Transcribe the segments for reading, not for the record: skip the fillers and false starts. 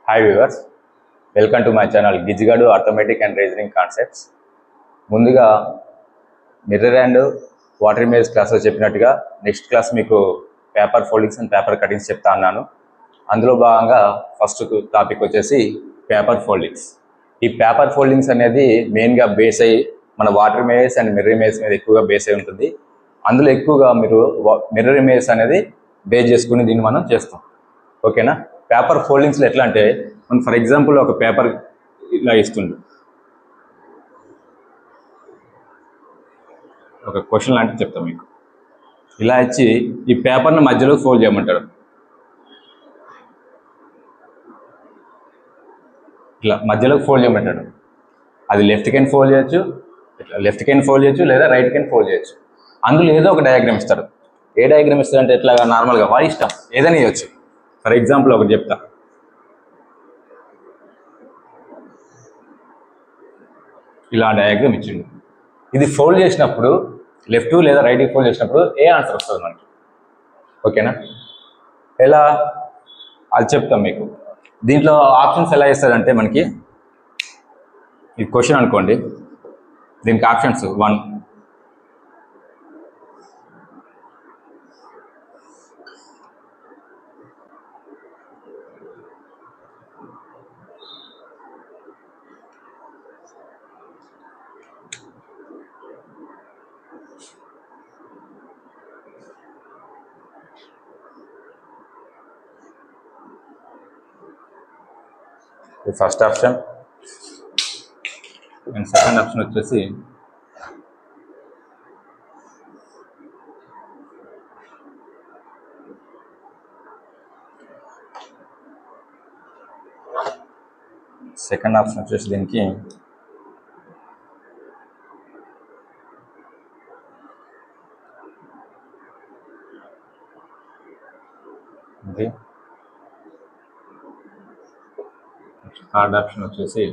Hi viewers, welcome to my channel Gijigadu Arithmetic and Reasoning Concepts. ముందుగా mirror and water image క్లాస్లో చెప్పినట్టుగా next class మీకు paper foldings and paper cuttings చెప్తా అన్నాను. అందులో భాగంగా ఫస్ట్ టాపిక్ వచ్చేసి పేపర్ ఫోల్డింగ్స్. ఈ పేపర్ ఫోల్డింగ్స్ అనేది మెయిన్గా బేస్ అయ్యి మన water image and mirror image మీద ఎక్కువగా బేస్ అయి ఉంటుంది. అందులో ఎక్కువగా మీరు మిర్రర్ ఇమేజ్ అనేది బేస్ చేసుకుని దీన్ని మనం చేస్తాం. ఓకేనా? పేపర్ ఫోల్డింగ్స్లో ఎట్లా అంటే మనం ఫర్ ఎగ్జాంపుల్ ఒక పేపర్ ఇలా ఇస్తుండు, ఒక క్వశ్చన్ లాంటివి చెప్తాం మీకు. ఇలా ఇచ్చి ఈ పేపర్ని మధ్యలో ఫోల్డ్ చేయమంటాడు. ఇట్లా మధ్యలో ఫోల్డ్ చేయమంటాడు. అది లెఫ్ట్ కెన్ ఫోల్డ్ చేయొచ్చు, ఇట్లా లెఫ్ట్ కెన్ ఫోల్డ్ చేయొచ్చు, లేదా రైట్ కెన్ ఫోల్డ్ చేయొచ్చు. అందులో ఏదో ఒక డయాగ్రామ్ ఇస్తాడు. ఏ డయాగ్రామ్ ఇస్తాడంటే ఎట్లాగా నార్మల్గా వాడి ఇష్టం ఏదైనా ఇవ్వచ్చు. ఫర్ ఎగ్జాంపుల్ ఒకటి చెప్తా. ఇలా డయాగ్రామ్ ఇచ్చిండు. ఇది ఫోల్డ్ చేసినప్పుడు లెఫ్ట్ లేదా రైట్కి ఫోల్డ్ చేసినప్పుడు ఏ ఆన్సర్ వస్తుంది మనకి. ఓకేనా? ఎలా అది చెప్తాం మీకు. దీంట్లో ఆప్షన్స్ ఎలా ఇస్తారంటే మనకి ఈ క్వశ్చన్ అనుకోండి, దీనికి options 1, first option and second option వచ్చేసి దీనికి ఇది థర్డ్ ఆప్షన్ వచ్చేసి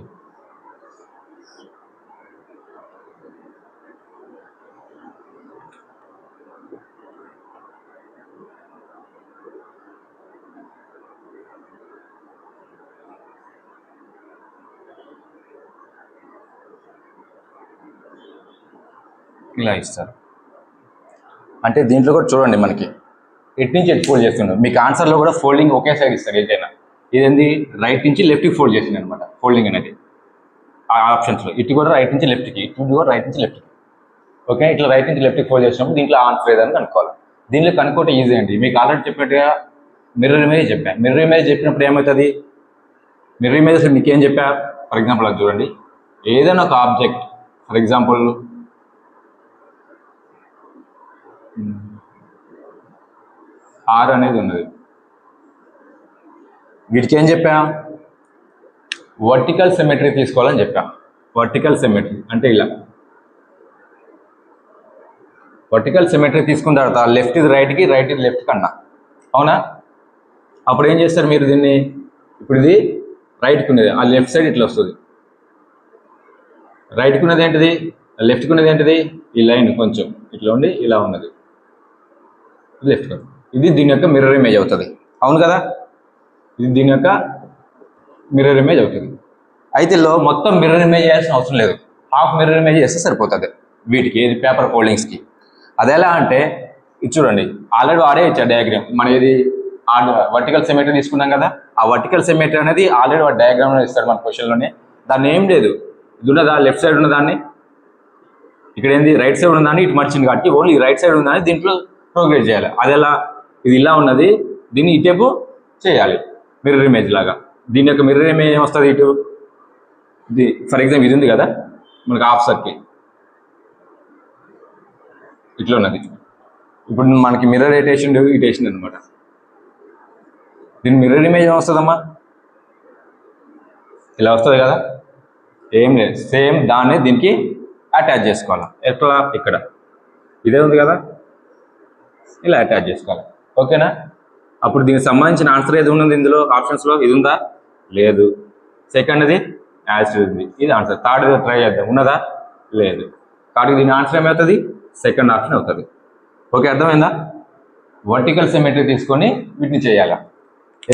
ఇలా ఇస్తారు. అంటే దీంట్లో కూడా చూడండి, మనకి ఎటు నుంచి ఎటు ఫోల్డ్ చేస్తున్నాడు. మీకు ఆన్సర్లో కూడా ఫోల్డింగ్ ఒకే సైడ్ ఇస్తారు ఏదైనా. ఇదేంది రైట్ నుంచి లెఫ్ట్కి ఫోల్డ్ చేసింది అనమాట ఫోల్డింగ్ అనేది. ఆ ఆప్షన్స్లో ఇటు కూడా రైట్ నుంచి లెఫ్ట్కి, ఇటు కూడా రైట్ నుంచి లెఫ్ట్కి. ఓకే, ఇట్లా రైట్ నుంచి లెఫ్ట్కి ఫోల్డ్ చేసినప్పుడు దీంట్లో ఆన్సర్ ఏదని కనుక్కోవాలి. దీంట్లో కనుక్కోవటం ఈజీ అండి. మీకు ఆల్రెడీ చెప్పినట్టుగా మిర్రర్ ఇమేజ్ చెప్పాను. మిర్రర్ ఇమేజ్ చెప్పినప్పుడు ఏమవుతుంది, మిర్రర్ ఇమేజ్ అసలు మీకు ఏం చెప్పా. ఫర్ ఎగ్జాంపుల్ అది చూడండి, ఏదైనా ఒక ఆబ్జెక్ట్, ఫర్ ఎగ్జాంపుల్ ఆర్ అనేది ఉన్నది. వీటికి ఏం చెప్పా, వర్టికల్ సిమెట్రీ తీసుకోవాలని చెప్పా. వర్టికల్ సిమెట్రీ అంటే ఇలా వర్టికల్ సిమెట్రీ తీసుకున్న తర్వాత లెఫ్ట్ ఇది రైట్కి, రైట్ ఇది లెఫ్ట్ కన్నా, అవునా? అప్పుడు ఏం చేస్తారు మీరు దీన్ని, ఇప్పుడు ఇది రైట్కి ఉన్నది, ఆ లెఫ్ట్ సైడ్ ఇట్లా వస్తుంది. రైట్కి ఉన్నది ఏంటిది, లెఫ్ట్కి ఉన్నది ఏంటిది, ఈ లైన్ కొంచెం ఇట్లా ఉండి ఇలా ఉన్నది లెఫ్ట్. ఇది దీని యొక్క మిర్రర్ ఇమేజ్ అవుతుంది, అవును కదా? ఇది దీని యొక్క మిర్రర్ ఇమేజ్ అవుతుంది. అయితే మొత్తం మిర్రర్ ఇమేజ్ చేయాల్సిన అవసరం లేదు, హాఫ్ మిర్రర్ ఇమేజ్ చేస్తే సరిపోతుంది వీటికి, ఇది పేపర్ ఫోల్డింగ్స్కి. అది ఎలా అంటే ఇది చూడండి, ఆల్రెడీ వాడే ఇచ్చాడు డయాగ్రామ్. మన ఇది వర్టికల్ సిమెట్రీ తీసుకున్నాం కదా, ఆ వర్టికల్ సిమెట్రీ అనేది ఆల్రెడీ వాడు డయాగ్రామ్లో ఇస్తాడు మన క్వశ్చన్లోనే. దాన్ని ఏం లేదు, ఇది ఉన్నదా లెఫ్ట్ సైడ్ ఉన్నదాన్ని, ఇక్కడ ఏంది రైట్ సైడ్ ఉన్నదాన్ని ఇటు మర్చింది కాబట్టి ఓన్లీ రైట్ సైడ్ ఉన్నదాన్ని దీంట్లో ప్రోగ్రెస్ చేయాలి. అది ఎలా, ఇది ఇలా ఉన్నది, దీన్ని ఇటేపు చేయాలి మిర్రర్ ఇమేజ్ లాగా. దీని యొక్క మిర్రర్ ఇమేజ్ ఏమొస్తుంది, ఇటు ఫర్ ఎగ్జాంపుల్ ఇది ఉంది కదా మనకి హాఫ్ సర్కిల్ ఇట్లా ఉన్నది. ఇప్పుడు మనకి మిర్రర్ ఎటేషన్ ఇటేషన్ అనమాట. దీని మిర్రర్ ఇమేజ్ ఏమొస్తుందమ్మా, ఇలా వస్తుంది కదా. ఏం లేదు, సేమ్ దాన్ని దీనికి అటాచ్ చేసుకోవాలి. ఎట్లా, ఇక్కడ ఇదే ఉంది కదా, ఇలా అటాచ్ చేసుకోవాలి. ఓకేనా? అప్పుడు దీనికి సంబంధించిన ఆన్సర్ ఏది ఉన్నది ఇందులో ఆప్షన్స్లో, ఇది ఉందా, లేదు. సెకండ్ది యాజ్ ఉంది, ఇది ఆన్సర్. థర్డ్ ట్రై చేద్దాం, ఉన్నదా, లేదు. కాబట్టి దీని ఆన్సర్ ఏమవుతుంది, సెకండ్ ఆప్షన్ అవుతుంది. ఓకే, అర్థమైందా? వర్టికల్ సిమెట్రీ తీసుకొని వీటిని చేయాలి.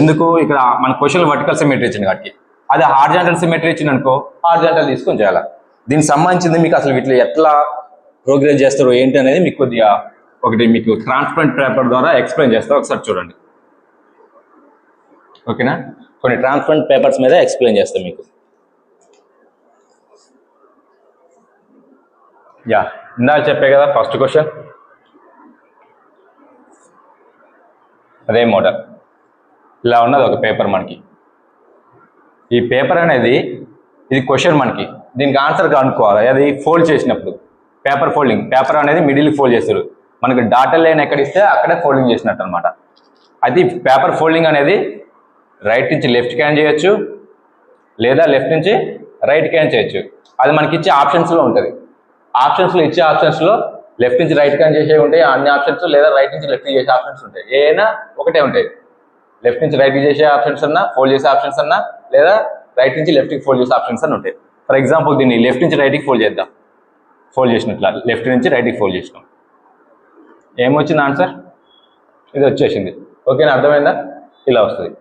ఎందుకు ఇక్కడ మన క్వశ్చన్ వర్టికల్ సిమెట్రీ ఇచ్చింది కాబట్టి. అది హారిజాంటల్ సిమెట్రీ ఇచ్చింది అనుకో, హారిజాంటల్ తీసుకొని చేయాలి. దీనికి సంబంధించింది మీకు అసలు వీటిలో ఎట్లా ప్రోగ్రెస్ చేస్తారు ఏంటి అనేది మీకు కొద్దిగా ఒకటి మీకు ట్రాన్స్పరెంట్ పేపర్ ద్వారా ఎక్స్ప్లెయిన్ చేస్తారు, ఒకసారి చూడండి. ఓకేనా, కొన్ని ట్రాన్స్పరెంట్ పేపర్స్ మీద ఎక్స్ప్లెయిన్ చేస్తాం మీకు. యా, ఇందాక చెప్పే కదా ఫస్ట్ క్వశ్చన్, అదే మోడల్. ఇలా ఉన్నది ఒక పేపర్ మనకి. ఈ పేపర్ అనేది ఇది క్వశ్చన్ మనకి, దీనికి ఆన్సర్ కనుక్కోవాలి. అది ఫోల్డ్ చేసినప్పుడు పేపర్ ఫోల్డింగ్, పేపర్ అనేది మిడిల్ ఫోల్డ్ చేస్తారు. మనకి డాటల్ లైన్ ఎక్కడ ఇస్తే అక్కడే ఫోల్డింగ్ చేసినట్టు అనమాట. అది పేపర్ ఫోల్డింగ్ అనేది రైట్ నుంచి లెఫ్ట్ క్యాన్ చేయొచ్చు, లేదా లెఫ్ట్ నుంచి రైట్ క్యాన్ చేయొచ్చు. అది మనకి ఇచ్చే ఆప్షన్స్లో ఉంటుంది. ఇచ్చే ఆప్షన్స్లో లెఫ్ట్ నుంచి రైట్ క్యాన్ చేసే ఉంటాయి అన్ని ఆప్షన్స్, లేదా రైట్ నుంచి లెఫ్ట్ చేసే ఆప్షన్స్ ఉంటాయి. ఏదైనా ఒకటే ఉంటాయి. లెఫ్ట్ నుంచి రైట్ చేసే ఆప్షన్స్ అన్నా, ఫోల్డ్ చేసే ఆప్షన్స్ అన్నా, లేదా రైట్ నుంచి లెఫ్ట్కి ఫోల్డ్ చేసే ఆప్షన్స్ అని ఉంటాయి. ఫర్ ఎగ్జాంపుల్ దీన్ని లెఫ్ట్ నుంచి రైట్కి ఫోల్డ్ చేద్దాం. ఫోల్డ్ చేసినట్లా లెఫ్ట్ నుంచి రైట్కి ఫోల్డ్ చేసినాం. ఏమొచ్చింది ఆన్సర్? ఇది వచ్చేసింది. ఓకేనా, అర్థమైందా? ఇలా వస్తుంది.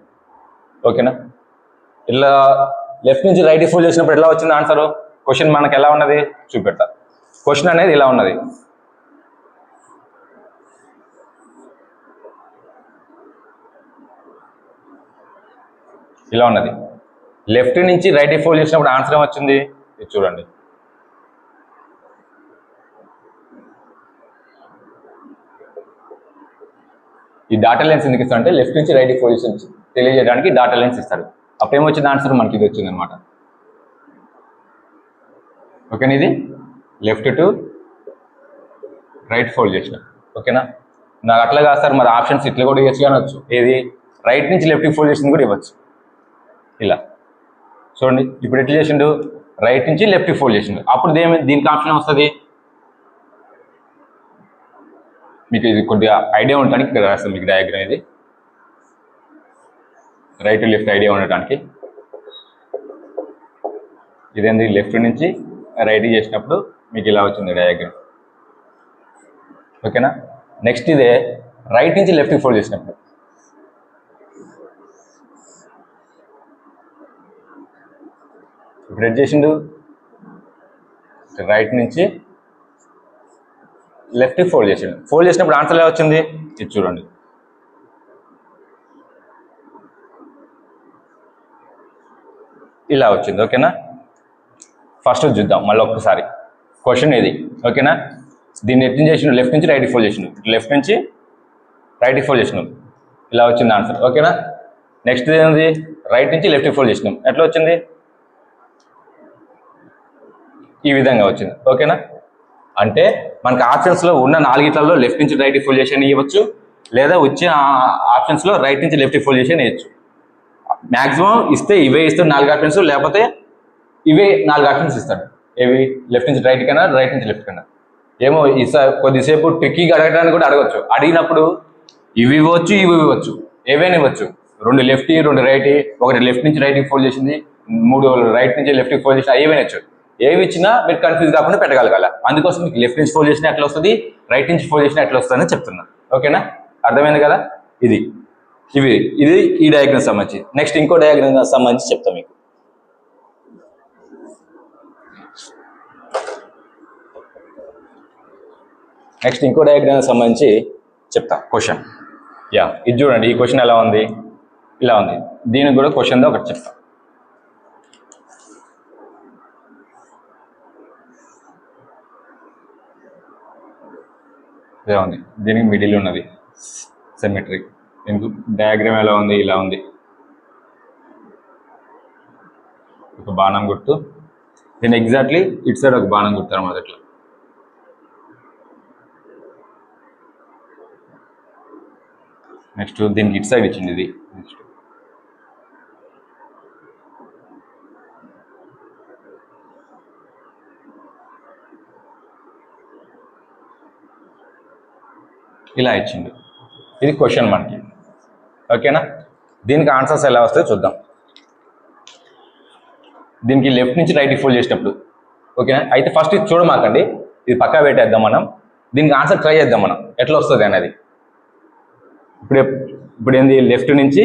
ఓకేనా, ఇలా లెఫ్ట్ నుంచి రైట్కి ఫోల్డ్ చేసినప్పుడు ఎలా వచ్చింది ఆన్సర్? క్వశ్చన్ మనకు ఎలా ఉన్నది చూపెడతా. క్వశ్చన్ అనేది ఇలా ఉన్నది. ఇలా ఉన్నది. లెఫ్ట్ నుంచి రైట్కి ఫోల్డ్ చేసినప్పుడు ఆన్సర్ ఏమొచ్చింది? ఇది చూడండి. ఈ డాటా లైన్స్ ఎందుకు ఇస్తాడు అంటే లెఫ్ట్ నుంచి రైట్ పొజిషన్ తెలియజేయడానికి డాటా లైన్స్ ఇస్తాడు. అప్పుడు ఏమొచ్చింది ఆన్సర్? మనకి ఇది వచ్చింది అనమాట. ఓకేనా, ఇది లెఫ్ట్ టు రైట్ ఫోల్డ్ చేసిన. ఓకేనా, నాకు అట్లా కాదు సార్ మరి ఆప్షన్స్ ఇట్లా కూడా ఇవ్వచ్చు అనొచ్చు. ఏది రైట్ నుంచి లెఫ్ట్కి ఫోల్డ్ చేసింది కూడా ఇవ్వచ్చు. ఇలా చూడండి, ఇప్పుడు ఎట్లా చేసిండు? రైట్ నుంచి లెఫ్ట్కి ఫోల్డ్ చేసిండు. అప్పుడు దీనికి ఆప్షన్ వస్తుంది. మీకు ఇది కొద్దిగా ఐడియా ఉండటానికి ఇక్కడ రాస్తాను మీకు డయాగ్రామ్. ఇది రైట్ లెఫ్ట్ ఐడియా ఉండటానికి. ఇదేంది లెఫ్ట్ నుంచి రైట్ చేసినప్పుడు మీకు ఇలా వచ్చింది డయాగ్రామ్. ఓకేనా, నెక్స్ట్ ఇదే రైట్ నుంచి లెఫ్ట్కి ఫోల్డ్ చేసినప్పుడు. ఇప్పుడు ఎట్ చేసిండు? రైట్ నుంచి లెఫ్ట్ ఫోల్డ్ చేసిండు. ఫోల్డ్ చేసినప్పుడు ఆన్సర్ ఎలా వచ్చింది? ఇది చూడండి. ఇలా వచ్చింది. ఓకేనా, ఫస్ట్ చూద్దాం మళ్ళీ ఒక్కసారి. క్వశ్చన్ ఇది. ఓకేనా, దీన్ని ఎట్లా చేసిండు? లెఫ్ట్ నుంచి రైట్ ఫోల్డ్ చేసిండు. లెఫ్ట్ నుంచి రైట్ ఫోల్డ్ చేసినాం, ఇలా వచ్చింది ఆన్సర్. ఓకేనా, నెక్స్ట్ ఏంది? రైట్ నుంచి లెఫ్ట్ ఫోల్డ్ చేసినాం. ఎట్లా వచ్చింది? ఈ విధంగా వచ్చింది. ఓకేనా, అంటే మనకి ఆప్షన్స్లో ఉన్న 4 లెఫ్ట్ నుంచి రైట్ ఫోల్డ్ చేసి ఇవ్వచ్చు, లేదా వచ్చిన ఆప్షన్స్లో రైట్ నుంచి లెఫ్ట్ ఫోల్డ్ చేసి ఇవ్వచ్చు. మ్యాక్సిమం ఇస్తే ఇవే ఇస్తాడు 4 ఆప్షన్స్, లేకపోతే ఇవే 4 ఆప్షన్స్ ఇస్తాడు. ఏవి? లెఫ్ట్ నుంచి రైట్ కన్నా, రైట్ నుంచి లెఫ్ట్ కన్నా. ఏమో కొద్దిసేపు ట్రిక్కీగా అడగడానికి కూడా అడగచ్చు. అడిగినప్పుడు ఇవి ఇవ్వచ్చు, ఇవి ఇవ్వచ్చు, ఏవైనా ఇవ్వచ్చు. 2 లెఫ్ట్ 2 రైట్, ఒకటి లెఫ్ట్ నుంచి రైట్కి ఫోల్డ్ చేసింది, 3 రైట్ నుంచి లెఫ్ట్కి ఫోల్డ్ చేసిన, ఏవైనా ఇచ్చు. ఏవి ఇచ్చినా మీరు కన్ఫ్యూజ్ కాకుండా పెట్టగలగాల. అందుకోసం మీకు లెఫ్ట్ నుంచి ఫోల్డ్ చేసినా ఎట్లా వస్తుంది, రైట్ నుంచి ఫోల్డ్ చేసినా ఎట్లా వస్తుంది అని చెప్తున్నా. ఓకేనా, అర్థమైంది కదా? ఇది ఈ డయాగ్రామ్ సంబంధించి. నెక్స్ట్ ఇంకో డయాగ్రామ్ సంబంధించి చెప్తాం మీకు. నెక్స్ట్ ఇంకో డయాగ్రామ్ సంబంధించి చెప్తా. క్వశ్చన్ ఇది చూడండి. ఈ క్వశ్చన్ ఎలా ఉంది? ఇలా ఉంది. దీనికి కూడా క్వశ్చన్తో ఒకటి చెప్తా. ఇలా ఉంది. దీనికి మిడిల్ ఉన్నది సిమెట్రీ. దీనికి డయాగ్రామ్ ఎలా ఉంది? ఇలా ఉంది. ఒక బాణం గుర్తు, దీని ఎగ్జాక్ట్లీ ఇటు సైడ్ ఒక బాణం గుర్తు అన్నమాట. ఇట్లా నెక్స్ట్ దీనికి ఇటు సైడ్ ఇచ్చింది. ఇది నెక్స్ట్ ఇలా ఇచ్చింది. ఇది క్వశ్చన్ మనకి. ఓకేనా, దీనికి ఆన్సర్స్ ఎలా వస్తాయో చూద్దాం. దీనికి లెఫ్ట్ నుంచి రైట్కి ఫోల్డ్ చేసినప్పుడు. ఓకేనా, అయితే ఫస్ట్ ఇది చూడమాకండి, ఇది పక్కా పెట్టేద్దాం మనం. దీనికి ఆన్సర్ ట్రై చేద్దాం మనం ఎట్లా వస్తుంది అనేది. ఇప్పుడు ఏంది? లెఫ్ట్ నుంచి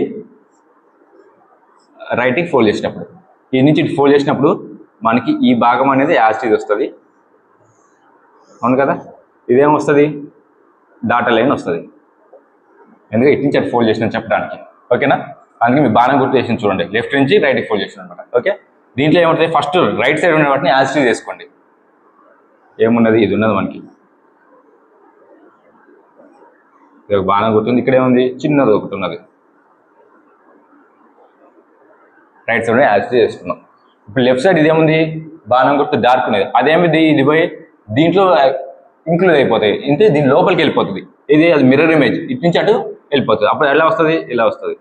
రైట్కి ఫోల్డ్ చేసినప్పుడు, ఈ నుంచి ఇటు ఫోల్డ్ చేసినప్పుడు మనకి ఈ భాగం అనేది యాసిడ్ వస్తుంది. అవును కదా, ఇదేమొస్తుంది, డాటా లైన్ వస్తుంది. ఎందుకంటే ఇటు నుంచి అటు ఫోల్డ్ చేసిన చెప్పడానికి. ఓకేనా, అందుకే మీ బాణం గుర్తు చేసింది చూడండి, లెఫ్ట్ నుంచి రైట్కి ఫోల్డ్ చేసిన అనమాట. ఓకే, దీంట్లో ఏముంటుంది, ఫస్ట్ రైట్ సైడ్ ఉన్న వాటిని యాసిడ్ చేసుకోండి. ఏమున్నది, ఇది ఉన్నది మనకి, బాణం గుర్తుంది. ఇక్కడ ఏముంది, చిన్నది ఒకటి ఉన్నది, రైట్ సైడ్ యాసిడ్ చేసుకున్నాం. ఇప్పుడు లెఫ్ట్ సైడ్ ఇదేముంది, బాణం గుర్తు డార్క్ ఉన్నది, అదేమిది, ఇది పోయి దీంట్లో ఇంక్లూడ్ అయిపోతాయి, ఇంతే దీని లోపలికి వెళ్ళిపోతుంది. ఇది అది మిర్రర్ ఇమేజ్, ఇటు నుంచి అటు వెళ్ళిపోతుంది. అప్పుడు ఎలా వస్తుంది, ఇలా వస్తుంది.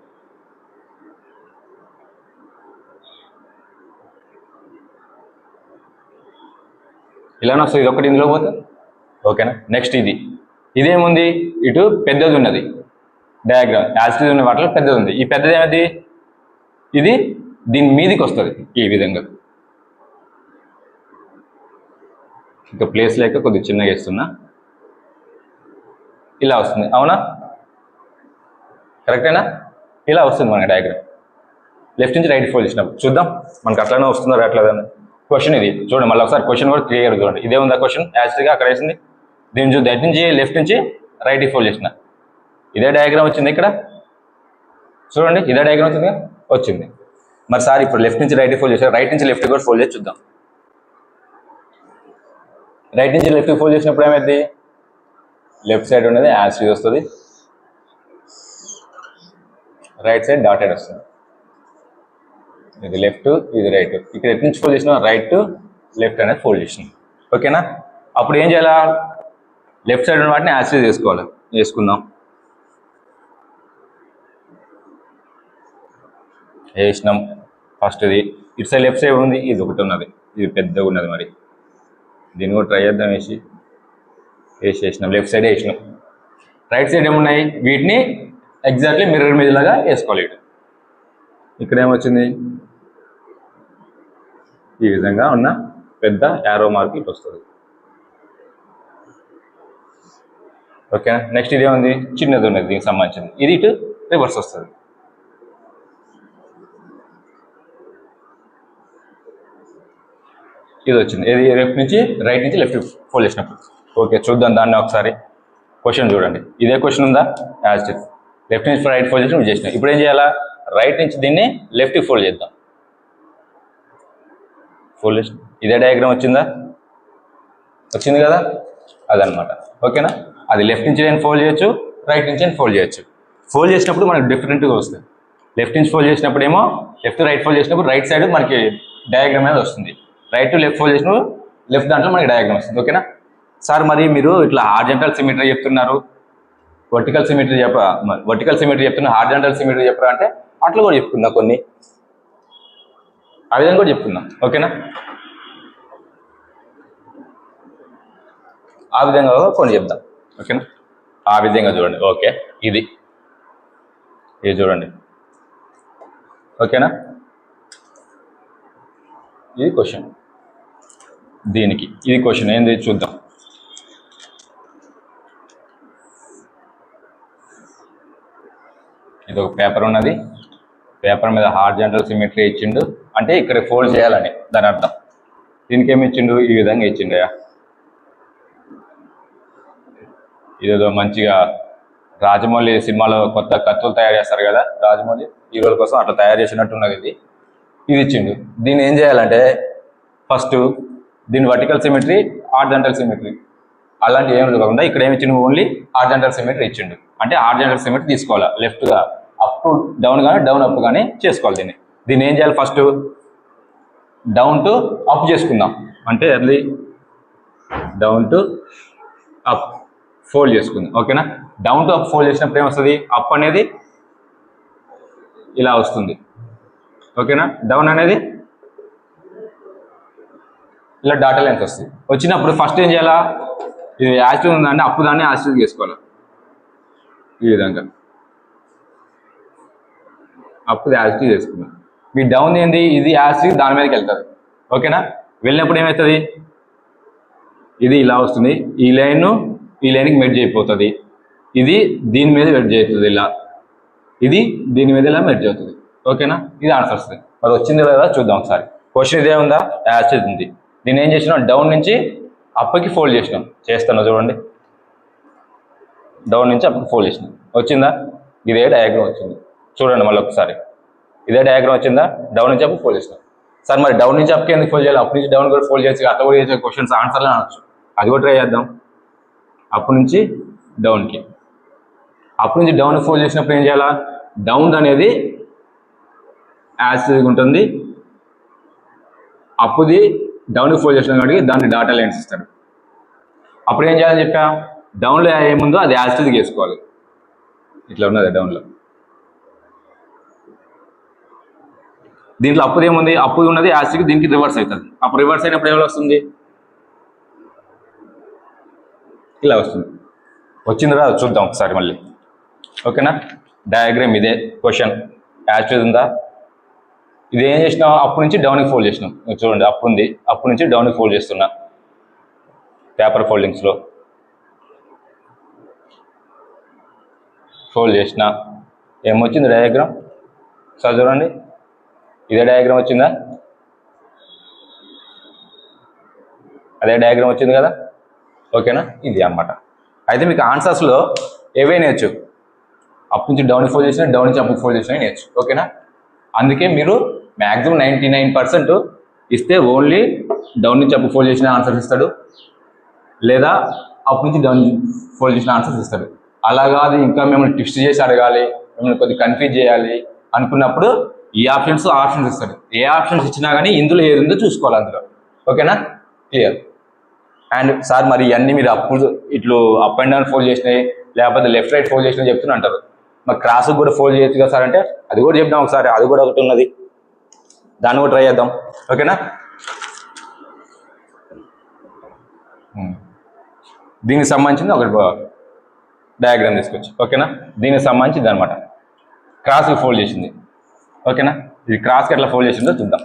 ఇలానే వస్తుంది, ఇది ఒకటి ఇందులో పోతే. ఓకేనా, నెక్స్ట్ ఇదేముంది, ఇటు పెద్దది ఉన్నది డయాగ్రామ్, యాసిడ్ ఉన్న వాటిలో పెద్దది ఉంది. ఈ పెద్దది ఏమిటి, ఇది దీని మీదికి వస్తుంది ఈ విధంగా. ఇంకా ప్లేస్ లేక కొద్దిగా చిన్నగా వేస్తున్నా, ఇలా వస్తుంది. అవునా, కరెక్టేనా, ఇలా వస్తుంది మనకి డయాగ్రామ్. లెఫ్ట్ నుంచి రైట్ ఫోల్డ్ చేసినప్పుడు చూద్దాం మనకు అట్లానే వస్తుందో రావట్లేదని. క్వశ్చన్ ఇది చూడండి, మళ్ళీ ఒకసారి క్వశ్చన్ కూడా క్లియర్ చూడండి. ఇదే ఉందా క్వశ్చన్, యాసిడ్గా అక్కడ వేసింది. దీన్ని చూద్దాం, అటు నుంచి లెఫ్ట్ నుంచి రైట్ ఫోల్డ్ చేసిన, ఇదే డయాగ్రామ్ వచ్చింది ఇక్కడ చూడండి, ఇదే డయాగ్రామ్ వచ్చింది వచ్చింది. మరి సార్ ఇప్పుడు లెఫ్ట్ నుంచి రైట్ ఫోల్డ్ చేశారు, రైట్ నుంచి లెఫ్ట్ కూడా ఫోల్డ్ చేసి చూద్దాం. రైట్ నుంచి లెఫ్ట్ ఫోల్డ్ చేసినప్పుడు ఏమైంది, లెఫ్ట్ సైడ్ ఉన్నది యాసిడ్ వస్తుంది, రైట్ సైడ్ డాటెడ్ వస్తుంది. ఇది లెఫ్ట్, ఇది రైట్. ఇక్కడ ఎటు నుంచి ఫోల్డ్ చేసినా రైట్ లెఫ్ట్ అనేది ఫోల్డ్ చేసినాం. ఓకేనా, అప్పుడు ఏం చేయాలా, లెఫ్ట్ సైడ్ ఉన్న వాటిని యాసిడ్ చేసుకోవాలి. వేసుకుందాం, వేసినాం. ఫస్ట్ ఇది ఇటు సైడ్ లెఫ్ట్ సైడ్ ఉంది, ఇది ఒకటి ఉన్నది, ఇది పెద్దగా ఉన్నది. మరి దీన్ని కూడా ట్రై చేద్దాం, వేసేసినాం. లెఫ్ట్ సైడ్ వేసినాం. రైట్ సైడ్ ఏమున్నాయి, వీటిని ఎగ్జాక్ట్లీ మిర్రర్ ఇమేజ్ లాగా వేసుకోవాలి. ఇక్కడ ఏమొచ్చింది, ఈ విధంగా ఉన్న పెద్ద యారో మార్క్ ఇటు వస్తుంది. ఓకేనా, నెక్స్ట్ ఇదేముంది, చిన్నది ఉన్నది, దీనికి సంబంధించింది, ఇది ఇటు రివర్స్ వస్తుంది. ఇది వచ్చింది, ఇది లెఫ్ట్ నుంచి రైట్ నుంచి లెఫ్ట్ ఫోల్డ్ చేసినప్పుడు. ఓకే, చూద్దాం దాన్ని ఒకసారి. క్వశ్చన్ చూడండి, ఇదే క్వశ్చన్ ఉందా, యాజ్ లెఫ్ట్ నుంచి రైట్ ఫోల్డ్ చేసిన చేసినాం. ఇప్పుడు ఏం చేయాలా, రైట్ నుంచి దీన్ని లెఫ్ట్కి ఫోల్డ్ చేద్దాం. ఫోల్డ్ చేసిన, ఇదే డయాగ్రామ్ వచ్చిందా, వచ్చింది కదా, అదనమాట. ఓకేనా, అది లెఫ్ట్ నుంచి నేను ఫోల్డ్ చేయొచ్చు, రైట్ నుంచి నేను ఫోల్డ్ చేయొచ్చు. ఫోల్డ్ చేసినప్పుడు మనకు డిఫరెంట్గా వస్తుంది. లెఫ్ట్ నుంచి ఫోల్డ్ చేసినప్పుడు ఏమో లెఫ్ట్ రైట్ ఫోల్డ్ చేసినప్పుడు రైట్ సైడ్ మనకి డయాగ్రామ్ అనేది వస్తుంది, రైట్ టు లెఫ్ట్ ఫోల్డ్ చేసినప్పుడు లెఫ్ట్ దాంట్లో మనకి డయాగ్రామ్ వస్తుంది. ఓకేనా సార్, మరి మీరు ఇట్లా హార్జెంటల్ సిమెట్రీ చెప్తున్నారు, వర్టికల్ సిమెట్రీ చెప్తున్నారు, హార్జెంటల్ సిమెట్రీ చెప్పరా అంటే అట్లా కూడా చెప్పుకుందా, కొన్ని ఆ విధంగా కూడా చెప్తున్నాం. ఓకేనా, ఆ విధంగా కొన్ని చెప్దాం. ఓకేనా, ఆ విధంగా చూడండి. ఓకే, ఇది చూడండి. ఓకేనా, ఇది క్వశ్చన్, దీనికి ఇది క్వశ్చన్ ఏంది చూద్దాం. ఇది ఒక పేపర్ ఉన్నది, పేపర్ మీద హార్జెంటల్ సిమెట్రీ ఇచ్చిండు, అంటే ఇక్కడ ఫోల్డ్ చేయాలని దాని అర్థం. దీనికి ఏమి ఇచ్చిండు, ఈ విధంగా ఇచ్చిండయా. ఇదేదో మంచిగా రాజమౌళి సినిమాలో కొత్త కత్తులు తయారు చేస్తారు కదా, రాజమౌళి హీరోల కోసం అట్లా తయారు చేసినట్టున్నది. ఇది ఇచ్చిండు. దీన్ని ఏం చేయాలంటే ఫస్ట్ దీని వర్టికల్ సిమెట్రీ, హార్జెంటల్ సిమెట్రీ అలాంటి ఏమి కాకుండా ఇక్కడ ఏమి ఇచ్చిండు, ఓన్లీ హార్జెంటల్ సిమెట్రీ ఇచ్చిండు. అంటే హార్జెంటల్ సిమెట్రీ తీసుకోవాలి, లెఫ్ట్గా అప్ డౌన్ కానీ డౌన్ అప్ కానీ చేసుకోవాలి. దీన్ని ఏం చేయాలి, ఫస్ట్ డౌన్ టు అప్ చేసుకుందాం. అంటే అది డౌన్ టు అప్ ఫోల్డ్ చేసుకుందాం. ఓకేనా, డౌన్ టు అప్ ఫోల్డ్ చేసినప్పుడు ఏమొస్తుంది, అప్ అనేది ఇలా వస్తుంది. ఓకేనా, డౌన్ అనేది ఇలా డాటా లెంత్ వస్తుంది. వచ్చినప్పుడు ఫస్ట్ ఏం చేయాలా, ఇది యాసిడ్ ఉందంటే అప్పు దాన్ని యాసిడ్ చేసుకోవాలి. ఈ విధంగా అప్పుడు యాసిడ్ చేసుకున్నాం. మీ డౌన్ ఏంది, ఇది యాసిడ్ దాని మీదకి వెళ్తుంది. ఓకేనా, వెళ్ళినప్పుడు ఏమవుతుంది, ఇది ఇలా వస్తుంది, ఈ లైన్కి మెర్జ్ అయిపోతుంది, ఇది దీని మీద మెర్జ్ అవుతుంది, ఇలా ఇది దీని మీద ఇలా మెర్జ్ అవుతుంది. ఓకేనా, ఇది ఆన్సర్ వస్తుంది. మరి వచ్చింది లేదా చూద్దాం ఒకసారి. క్వశ్చన్ ఇదే ఉందా, యాసిడ్ ఉంది. దీన్ని ఏం చేసినాం, డౌన్ నుంచి అప్పకి ఫోల్డ్ చేసినాం. చేస్తాను చూడండి, డౌన్ నుంచి అప్పకి ఫోల్డ్ చేసినాం. వచ్చిందా, ఇదే డయాగ్రామ్ వచ్చింది. చూడండి మళ్ళీ ఒకసారి, ఇదే డయాగ్రామ్ వచ్చిందా, డౌన్ నుంచి అప్పుడు ఫోల్డ్ చేసినాం. సార్ మరి డౌన్ నుంచి అప్పకి ఎందుకు ఫోల్డ్ చేయాలి, అప్పటి నుంచి డౌన్ కూడా ఫోల్డ్ చేయొచ్చు, అట్లా కూడా చేసే క్వశ్చన్స్ ఆన్సర్లే అనొచ్చు. అది కూడా ట్రై చేద్దాం. అప్పటి నుంచి డౌన్కి, అప్పటి నుంచి డౌన్ ఫోల్డ్ చేసినప్పుడు ఏం చేయాలా, డౌన్ అనేది యాసిడ్ ఉంటుంది, అప్పుది డౌన్ ఫోల్డ్ చేసిన కాబట్టి దాన్ని డాటా లైన్స్ ఇస్తాడు. అప్పుడు ఏం చేయాలని చెప్పా, డౌన్లో ఏముందో అది యాసిడ్కి వేసుకోవాలి. ఇట్లా ఉన్నది డౌన్లో. దీంట్లో అప్పుది ఏముంది, అప్పుది ఉన్నది యాసిడ్కి, దీనికి రివర్స్ అవుతుంది. అప్పుడు రివర్స్ అయినప్పుడు ఎవరు వస్తుంది, ఇలా వస్తుంది. వచ్చింది రాదు చూద్దాం ఒకసారి మళ్ళీ. ఓకేనా, డయాగ్రామ్ ఇదే. క్వశ్చన్ యాసిడ్ ఉందా, ఇది ఏం చేసినాం, అప్పటి నుంచి డౌన్కి ఫోల్డ్ చేసినాం. చూడండి అప్పు ఉంది, అప్పటి నుంచి డౌన్కి ఫోల్డ్ చేస్తున్నా పేపర్ ఫోల్డింగ్స్లో. ఫోల్డ్ చేసిన ఏమొచ్చింది డయాగ్రామ్, సార్ చూడండి ఇదే డయాగ్రామ్ వచ్చిందా, అదే డయాగ్రామ్ వచ్చింది కదా. ఓకేనా, ఇది అన్నమాట. అయితే మీకు ఆన్సర్స్లో ఏవే నేర్చు, అప్పు నుంచి డౌన్కి ఫోల్డ్ చేసినా, డౌన్ నుంచి అప్పుకి ఫోల్డ్ చేసినా నేర్చు. ఓకేనా, అందుకే మీరు మ్యాక్సిమం 99% ఇస్తే ఓన్లీ డౌన్ నుంచి అప్పు ఫోల్డ్ చేసిన ఆన్సర్స్ ఇస్తాడు, లేదా అప్పు నుంచి డౌన్ ఫోల్డ్ చేసిన ఆన్సర్స్ ఇస్తాడు. అలా కాదు ఇంకా మిమ్మల్ని ట్విస్ట్ చేసి అడగాలి, మిమ్మల్ని కొద్దిగా కన్ఫ్యూజ్ చేయాలి అనుకున్నప్పుడు ఈ ఆప్షన్స్ ఇస్తాడు. ఏ ఆప్షన్స్ ఇచ్చినా కానీ ఇందులో ఏది ఉందో చూసుకోవాలి అందులో. ఓకేనా, క్లియర్. అండ్ సార్ మరి ఇవన్నీ మీరు ఇట్లు అప్ అండ్ డౌన్ ఫోల్డ్ చేసినాయి, లేకపోతే లెఫ్ట్ రైట్ ఫోల్డ్ చేసినాయి చెప్తున్నా అంటారు. మరి క్రాస్కి కూడా ఫోల్డ్ చేయొచ్చు కదా సార్ అంటే, అది కూడా చెప్దాం ఒకసారి. అది కూడా ఒకటి ఉన్నది, దాన్ని కూడా ట్రై చేద్దాం. ఓకేనా, దీనికి సంబంధించింది ఒకటి డయాగ్రామ్ తీసుకొచ్చి. ఓకేనా, దీనికి సంబంధించింది అనమాట, క్రాస్కి ఫోల్డ్ చేసింది. ఓకేనా, ఇది క్రాస్కి ఎట్లా ఫోల్డ్ చేసిందో చూద్దాం.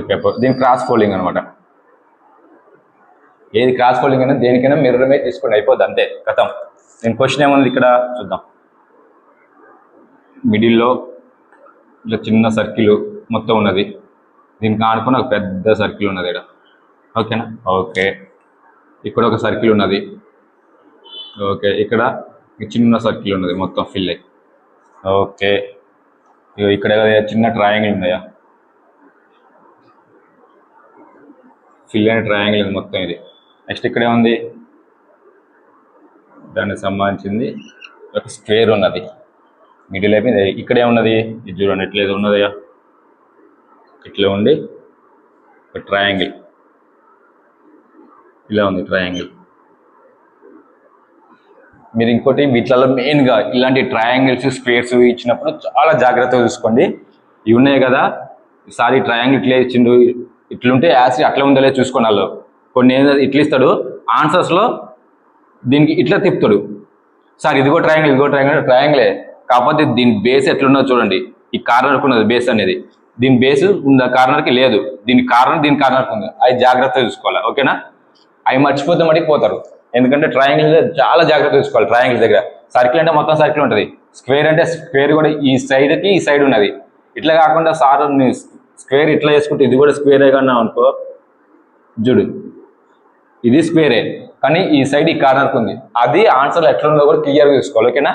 పేపర్ దీని క్రాస్ ఫోల్డింగ్ అనమాట. ఏది క్రాస్ ఫోల్డింగ్ అయినా దేనికైనా మిర్రర్ ఇమేజ్ తీసుకోండి, అయిపోద్ది అంతే, కథం. నేను క్వశ్చన్ ఏముంది ఇక్కడ చూద్దాం. మిడిల్లో ఇట్లా చిన్న సర్కిల్ మొత్తం ఉన్నది, దీనికి ఆనుకుని ఒక పెద్ద సర్కిల్ ఉన్నది ఇక్కడ. ఓకేనా, ఓకే. ఇక్కడ ఒక సర్కిల్ ఉన్నది, ఓకే. ఇక్కడ చిన్న సర్కిల్ ఉన్నది మొత్తం ఫిల్ అయ్యి, ఓకే. ఇక్కడ చిన్న ట్రయాంగిల్ ఉన్నాయా, ఫిల్ అయిన ట్రయాంగిల్ ఉంది మొత్తం ఇది. నెక్స్ట్ ఇక్కడే ఉంది, దానికి సంబంధించింది ఒక స్క్వేర్ ఉన్నది, మిడిల్ అయిపోయింది. ఇక్కడే ఉన్నది, ఇది చూడండి ఇట్లా ఏదో ఉన్నదయ్యా, ఇట్లా ఉండి ఒక ట్రయాంగిల్ ఇలా ఉంది ట్రయాంగిల్. మీరు ఇంకోటి వీటిలలో మెయిన్గా ఇలాంటి ట్రయాంగిల్స్ స్క్వేర్స్ ఇచ్చినప్పుడు చాలా జాగ్రత్తగా చూసుకోండి. ఇవి ఉన్నాయి కదా, ఈసారి ట్రయాంగిల్ ఇట్లా ఇచ్చిండు, ఇట్లుంటే యాసిడ్ అట్లా ఉందో లేదు చూసుకోండి. వాళ్ళు కొన్ని ఇట్లా ఇస్తాడు ఆన్సర్స్లో, దీనికి ఇట్లా తిప్పుతాడు. సార్ ఇదిగో ట్రయాంగిల్, ఇదిగో ట్రయాంగిల్, ట్రయాంగిలే కాకపోతే దీని బేస్ ఎట్లున్నదో చూడండి. ఈ కార్నర్కి ఉన్నది బేస్ అనేది, దీని బేస్ ఉందా కార్నర్కి లేదు, దీని కార్నర్కి ఉంది. అది జాగ్రత్తగా చూసుకోవాలి. ఓకేనా, అవి మర్చిపోతే మటుకు పోతారు. ఎందుకంటే ట్రయాంగిల్ చాలా జాగ్రత్తగా చూసుకోవాలి. ట్రయాంగిల్ దగ్గర సర్కిల్ అంటే మొత్తం సర్కిల్ ఉంటుంది, స్క్వేర్ అంటే స్క్వేర్ కూడా ఈ సైడ్కి ఈ సైడ్ ఉన్నది. ఇట్లా కాకుండా సార్ స్క్వేర్ ఇట్లా వేసుకుంటే ఇది కూడా స్క్వేరే కన్నా అనుకో, చూడు ఇది స్క్వేరే కానీ ఈ సైడ్ ఈ కార్నర్కి ఉంది. అది ఆన్సర్లో ఎట్లా ఉందో కూడా క్లియర్గా చూసుకోవాలి. ఓకేనా,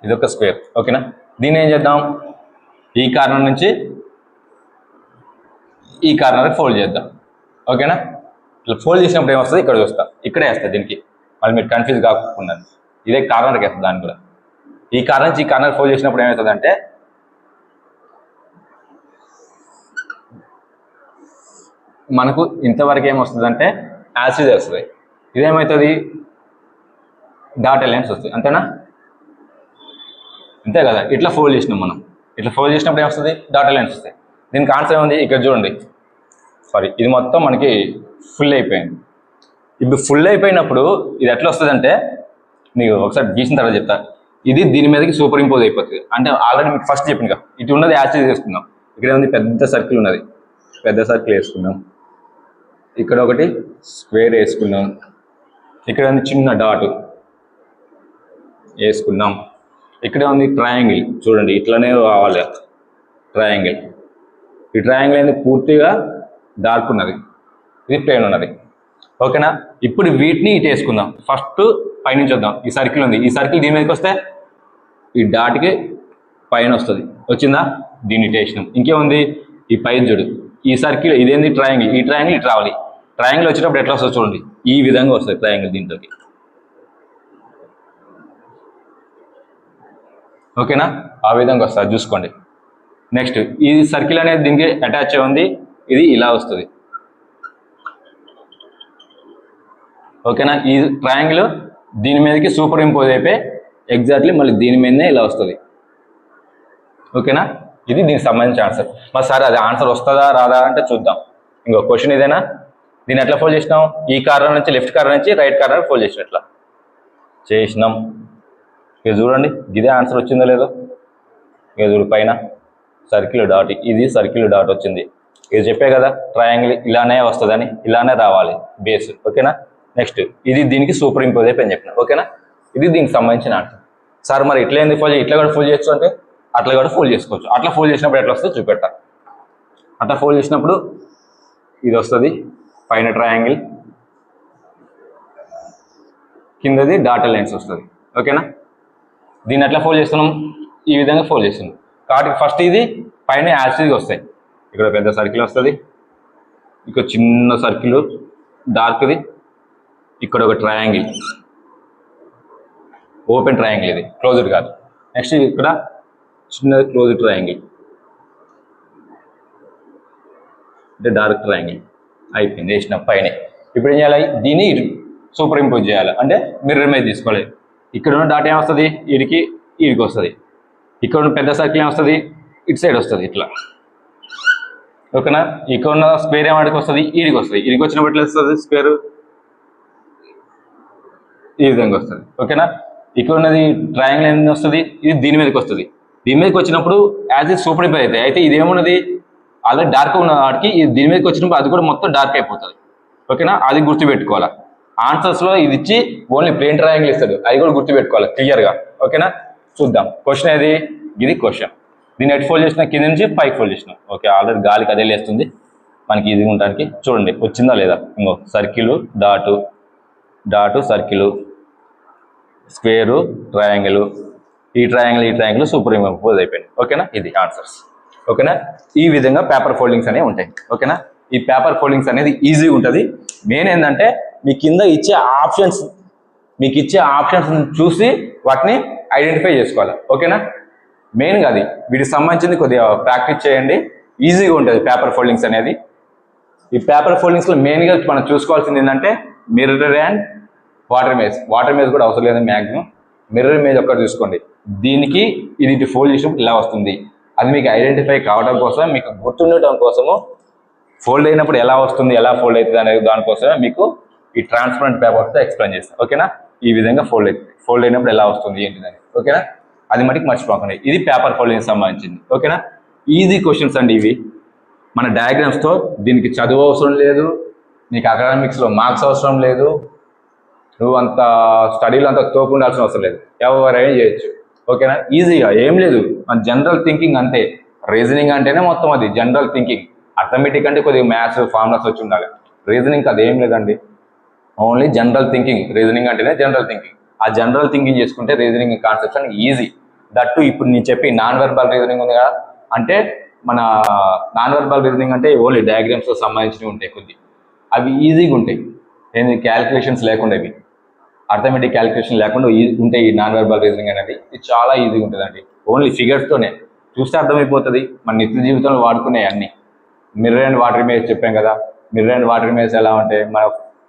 ఇది ఒక స్క్వేర్. ఓకేనా, దీన్ని ఏం చేద్దాం, ఈ కార్నర్ నుంచి ఈ కార్నర్కి ఫోల్డ్ చేద్దాం. ఓకేనా, ఇట్లా ఫోల్డ్ చేసినప్పుడు ఏమొస్తుంది, ఇక్కడ చూస్తా, ఇక్కడే వేస్తుంది. దీనికి మళ్ళీ మీరు కన్ఫ్యూజ్ కాకుండా ఇదే కార్నర్కి వేస్తుంది. దాన్ని కూడా ఈ కార్నర్ నుంచి ఈ కార్నర్ ఫోల్డ్ చేసినప్పుడు ఏమవుతుందంటే, మనకు ఇంతవరకు ఏమొస్తుందంటే యాసిడ్ వస్తుంది. ఇదేమవుతుంది, డాటా లైన్స్ వస్తాయి. అంతేనా, అంతే కదా. ఇట్లా ఫోల్డ్ చేసినాం మనం, ఇట్లా ఫోల్డ్ చేసినప్పుడు ఏమొస్తుంది, డాటా లైన్స్ వస్తాయి. దీనికి ఆన్సర్ ఏముంది, ఇక్కడ చూడండి. సారీ, ఇది మొత్తం మనకి ఫుల్ అయిపోయింది. ఇప్పుడు ఫుల్ అయిపోయినప్పుడు ఇది ఎట్లా వస్తుంది అంటే, నీకు ఒకసారి గీసిన తర్వాత చెప్తా. ఇది దీని మీదకి సూపర్ ఇంపోజ్ అయిపోతుంది. అంటే ఆల్రెడీ మీకు ఫస్ట్ చెప్పింది కదా, ఇటు ఉన్నది యాసిడ్ చేసుకుందాం, ఇక్కడ ఉంది పెద్ద సర్కిల్ ఉన్నది, పెద్ద సర్కిల్ వేసుకున్నాం. ఇక్కడ ఒకటి స్క్వేర్ వేసుకున్నాం. ఇక్కడ ఉంది చిన్న డాట్ వేసుకున్నాం. ఇక్కడ ఉంది ట్రయాంగిల్, చూడండి ఇట్లనే రావాలి ట్రయాంగిల్. ఈ ట్రయాంగిల్ అనేది పూర్తిగా డార్క్ ఉన్నది, ఇది ప్లేన్ ఉన్నది. ఓకేనా, ఇప్పుడు వీటిని ఇటు వేసుకుందాం. ఫస్ట్ పైనుంచి వద్దాం. ఈ సర్కిల్ ఉంది, ఈ సర్కిల్ దీని మీదకి వస్తే ఈ డాట్కి పైన వస్తుంది. వచ్చిందా? దీన్ని ఇటు వేసినాం. ఇంకేముంది? ఈ పై చూడు, ఈ సర్కిల్ ఇదేంది ట్రయాంగిల్, ఈ ట్రయాంగిల్ ఇటు రావాలి. ట్రయాంగిల్ వచ్చేటప్పుడు ఎట్లా వస్తుంది చూడండి, ఈ విధంగా వస్తుంది ట్రయాంగిల్ దీంట్లోకి. ఓకేనా, ఆ విధంగా వస్తుంది చూసుకోండి. నెక్స్ట్ ఈ సర్కిల్ అనేది దీనికి అటాచ్ అయి ఉంది, ఇది ఇలా వస్తుంది. ఓకేనా, ఈ ట్రయాంగిల్ దీని మీదకి సూపర్ ఇంపోజ్ అయిపోయి ఎగ్జాక్ట్లీ మళ్ళీ దీని మీదనే ఇలా వస్తుంది. ఓకేనా, ఇది దీనికి సంబంధించిన ఆన్సర్. మరి సార్ అది ఆన్సర్ వస్తుందా రాదా అంటే చూద్దాం. ఇంకో క్వశ్చన్ ఇదేనా, దీన్ని ఎట్లా ఫోల్డ్ చేసినాం? ఈ కార్నర్ నుంచి లెఫ్ట్ కార్నర్ నుంచి రైట్ కార్నర్ ఫోల్డ్ చేసినట్లా చేసినాం. ఇక చూడండి ఇదే ఆన్సర్ వచ్చిందో లేదో. ఇక చూడు పైన సర్కిల్ డాట్, ఇది సర్కిల్ డాట్ వచ్చింది. ఇది చెప్పే కదా ట్రయాంగిల్ ఇలానే వస్తుందని, ఇలానే రావాలి బేస్. ఓకేనా, నెక్స్ట్ ఇది దీనికి సూపర్ ఇంపోజ్ అయిపోయింది చెప్పిన. ఓకేనా, ఇది దీనికి సంబంధించిన ఆన్సర్. సార్ మరి ఇట్లా ఎందుకు ఫోల్డ్, ఇట్లా కూడా ఫోల్డ్ చేయొచ్చు అంటే అట్లా కూడా ఫోల్డ్ చేసుకోవచ్చు. అట్లా ఫోల్డ్ చేసినప్పుడు ఎట్లా వస్తుందో చూపెట్టా. అట్లా ఫోల్డ్ చేసినప్పుడు ఇది వస్తుంది, పైన ట్రయాంగిల్, కిందది డాటెడ్ లైన్స్ వస్తుంది. ఓకేనా, దీన్ని ఎట్లా ఫోల్డ్ చేస్తున్నాం? ఈ విధంగా ఫోల్డ్ చేస్తున్నాం. కాబట్టి ఫస్ట్ ఇది పైన యాసిడ్గా వస్తాయి. ఇక్కడ పెద్ద సర్కిల్ వస్తుంది, ఇక్కడ చిన్న సర్కిల్ డార్క్ది, ఇక్కడ ఒక ట్రయాంగిల్, ఓపెన్ ట్రయాంగిల్, ఇది క్లోజ్డ్ కాదు. నెక్స్ట్ ఇక్కడ చిన్నది క్లోజ్డ్ ట్రయాంగిల్ అంటే డార్క్ ట్రయాంగిల్ అయిపోయింది వేసిన పైన. ఇప్పుడు ఏం చేయాలి? దీన్ని సూపర్ ఇంపోజ్ చేయాలి అంటే మిర్రర్ మీద తీసుకోవాలి. ఇక్కడ ఉన్న డాట్ ఏమొస్తుంది? వీడికి వీడికి వస్తుంది. ఇక్కడ ఉన్న పెద్ద సర్కిల్ ఏమొస్తుంది? ఇటు సైడ్ వస్తుంది ఇట్లా. ఓకేనా, ఇక్కడ ఉన్న స్క్వేర్ ఏమాడికి వస్తుంది? వీడికి వస్తుంది. వీడికి వచ్చినప్పుడు ఎట్లా వస్తుంది స్క్వేర్? ఈ విధంగా వస్తుంది. ఓకేనా, ఇక్కడ ఉన్నది ట్రయాంగిల్ ఏం వస్తుంది? ఇది దీని మీదకి వస్తుంది. దీని మీదకి వచ్చినప్పుడు యాజ్ ఇట్ సూపర్ ఇంపోజ్ అవుతాయి. అయితే ఇది ఏమున్నది? ఆల్రెడీ డార్క్ ఉన్న వాటికి ఇది దీని మీదకి వచ్చినప్పుడు అది కూడా మొత్తం డార్క్ అయిపోతుంది. ఓకేనా, అది గుర్తుపెట్టుకోవాలి. ఆన్సర్స్లో ఇది ఇచ్చి ఓన్లీ ప్లేన్ ట్రయాంగిల్ ఇస్తాడు, అది కూడా గుర్తుపెట్టుకోవాలి క్లియర్గా. ఓకేనా, చూద్దాం క్వశ్చన్ ఏది? ఇది క్వశ్చన్. దీన్ని ఎటు ఫోల్డ్ చేసినా కింద నుంచి పైకి ఫోల్డ్ చేసినాం. ఓకే, ఆల్రెడీ గాలికి అదే లేస్తుంది మనకి ఇది ఉండడానికి. చూడండి వచ్చిందా లేదా? ఇంకో circle dot, dot circle, square triangle, ఈ ట్రయాంగిల్ సూపర్ ఇంపోజ్ అయిపోయింది. ఓకేనా, ఇది ఆన్సర్స్. ఓకేనా, ఈ విధంగా పేపర్ ఫోల్డింగ్స్ అనేవి ఉంటాయి. ఓకేనా, ఈ పేపర్ ఫోల్డింగ్స్ అనేది ఈజీగా ఉంటుంది. మెయిన్ ఏంటంటే మీ కింద ఇచ్చే ఆప్షన్స్, మీకు ఇచ్చే ఆప్షన్స్ చూసి వాటిని ఐడెంటిఫై చేసుకోవాలి. ఓకేనా, మెయిన్గా అది వీటికి సంబంధించింది కొద్దిగా ప్రాక్టీస్ చేయండి, ఈజీగా ఉంటుంది పేపర్ ఫోల్డింగ్స్ అనేది. ఈ పేపర్ ఫోల్డింగ్స్లో మెయిన్గా మనం చూసుకోవాల్సింది ఏంటంటే mirror and water image. Water image కూడా అవసరం లేదు మ్యాక్సిమం, మిర్రర్ ఇమేజ్ ఒక్కటి చూసుకోండి. దీనికి ఇది ఫోల్డ్ చేసినప్పుడు ఇలా వస్తుంది. అది మీకు ఐడెంటిఫై కావడం కోసం, మీకు గుర్తుండటం కోసము, ఫోల్డ్ అయినప్పుడు ఎలా వస్తుంది, ఎలా ఫోల్డ్ అవుతుంది అనేది దానికోసమే మీకు ఈ ట్రాన్స్పరెంట్ పేపర్స్తో ఎక్స్ప్లెయిన్ చేస్తాను. ఓకేనా, ఈ విధంగా ఫోల్డ్ అవుతుంది, ఫోల్డ్ అయినప్పుడు ఎలా వస్తుంది ఏంటిదని. ఓకేనా, అది మటుకు మర్చిపోకండి. ఇది పేపర్ ఫోల్డింగ్ సంబంధించింది. ఓకేనా, ఈజీ క్వశ్చన్స్ అండి ఇవి. మన డయాగ్రామ్స్తో దీనికి చదువు అవసరం లేదు, నీకు అకాడమిక్స్లో మార్క్స్ అవసరం లేదు, నువ్వు అంత స్టడీలో అంత తోపు ఉండాల్సిన అవసరం లేదు, ఎవరైనా చేయొచ్చు. ఓకేనా, ఈజీగా ఏం లేదు, మన జనరల్ థింకింగ్ అంతే. రీజనింగ్ అంటేనే మొత్తం అది జనరల్ థింకింగ్. అర్థమెటిక్ అంటే కొద్దిగా మ్యాథ్స్ ఫార్ములాస్ వచ్చి ఉండాలి. రీజనింగ్ అది ఏం లేదండి, ఓన్లీ జనరల్ థింకింగ్. రీజనింగ్ అంటేనే జనరల్ థింకింగ్. ఆ జనరల్ థింకింగ్ చేసుకుంటే రీజనింగ్ కాన్సెప్ట్స్ అని ఈజీ. దట్టు ఇప్పుడు నేను చెప్పి నాన్ వెర్బల్ రీజనింగ్ ఉంది కదా, అంటే మన నాన్ వెర్బల్ రీజనింగ్ అంటే ఓన్లీ డయాగ్రామ్స్తో సంబంధించినవి ఉంటాయి కొద్ది, అవి ఈజీగా ఉంటాయి. ఏంది క్యాలిక్యులేషన్స్ లేకుండా, ఇవి అర్థమెటిక్ క్యాలిక్యులేషన్ లేకుండా ఉంటాయి. ఈ నాన్ వెర్బల్ రీజనింగ్ అనేది ఇది చాలా ఈజీగా ఉంటుందండి. ఓన్లీ ఫిగర్స్తోనే చూస్తే అర్థమైపోతుంది. మన నిత్య జీవితంలో వాడుకునే అన్ని. మిర్రర్ అండ్ వాటర్ ఇమేజ్ చెప్పాం కదా, మిర్రర్ అండ్ వాటర్ ఇమేజ్ ఎలా ఉంటే మన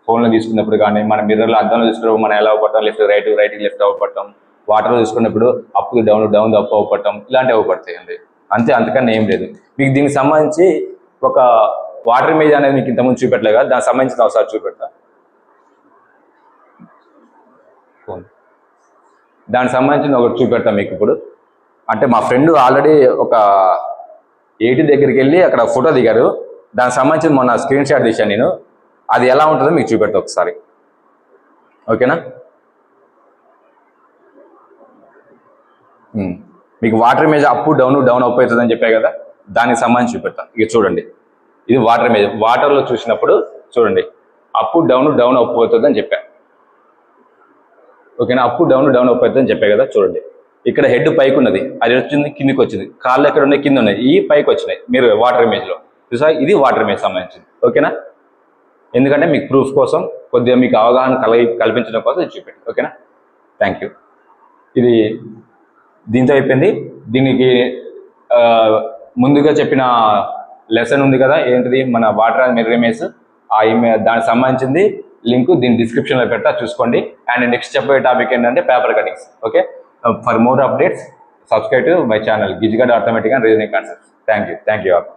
ఫోన్లో తీసుకున్నప్పుడు కానీ, మన మిర్రర్లో అద్దంలో తీసుకున్నప్పుడు మనం ఎలా అవపడతాం, లెఫ్ట్ రైట్, రైట్కి లెఫ్ట్ అవపడతాం. వాటర్లో తీసుకున్నప్పుడు అప్కి డౌన్, డౌన్ అప్ అవపడటం, ఇలాంటివి అవపడతాయి అండి. అంతే, అంతకన్నా ఏం లేదు. మీకు దీనికి సంబంధించి ఒక వాటర్ ఇమేజ్ అనేది మీకు ఇంతకుముందు చూపెట్టలేదు కదా, దానికి సంబంధించిన ఒకసారి చూపెడతా. దానికి సంబంధించిన ఒకటి చూపెడతాం మీకు ఇప్పుడు. అంటే మా ఫ్రెండ్ ఆల్రెడీ ఒక ఎయిటీ దగ్గరికి వెళ్ళి అక్కడ ఫోటో దిగారు, దానికి సంబంధించి మొన్న స్క్రీన్ షాట్ తీశాను నేను. అది ఎలా ఉంటుందో మీకు చూపెడతా ఒకసారి, ఓకేనా. మీకు water image up down up అవుతుందని చెప్పాయి కదా, దానికి సంబంధించి చూపెడతాను. ఇక చూడండి, ఇది వాటర్ ఇమేజ్. వాటర్లో చూసినప్పుడు చూడండి అప్ డౌన్ అప్ అవుతుందని చెప్పా, ఓకేనా. అప్ డౌన్ అప్ అవుతుందని చెప్పా కదా. చూడండి ఇక్కడ హెడ్ పైకి ఉన్నది, అది వచ్చింది కిందికి వచ్చింది, కాళ్ళు ఎక్కడ ఉన్నాయి, కింద ఉన్నాయి, ఈ పైకి వచ్చినాయి. మీరు వాటర్ ఇమేజ్లో చూసా, ఇది వాటర్ ఇమేజ్ సంబంధించింది, ఓకేనా. ఎందుకంటే మీకు ప్రూఫ్ కోసం, కొద్దిగా మీకు అవగాహన కల్పించడం కోసం ఇది చూపెట్టి, ఓకేనా. Thank you. ఇది దీంతో అయిపోయింది. దీనికి ముందుగా చెప్పిన లెసన్ ఉంది కదా, ఏంటిది మన వాటర్ అండ్ మిర్రర్ ఇమేజ్, ఆ దానికి సంబంధించింది లింక్ దీని డిస్క్రిప్షన్లో పెట్టా, చూసుకోండి. అండ్ నెక్స్ట్ చెప్పే టాపిక్ ఏంటంటే paper cuttings, okay. For more updates subscribe to my channel గిజిగడ్ arithmetic and reasoning concepts. Thank you all.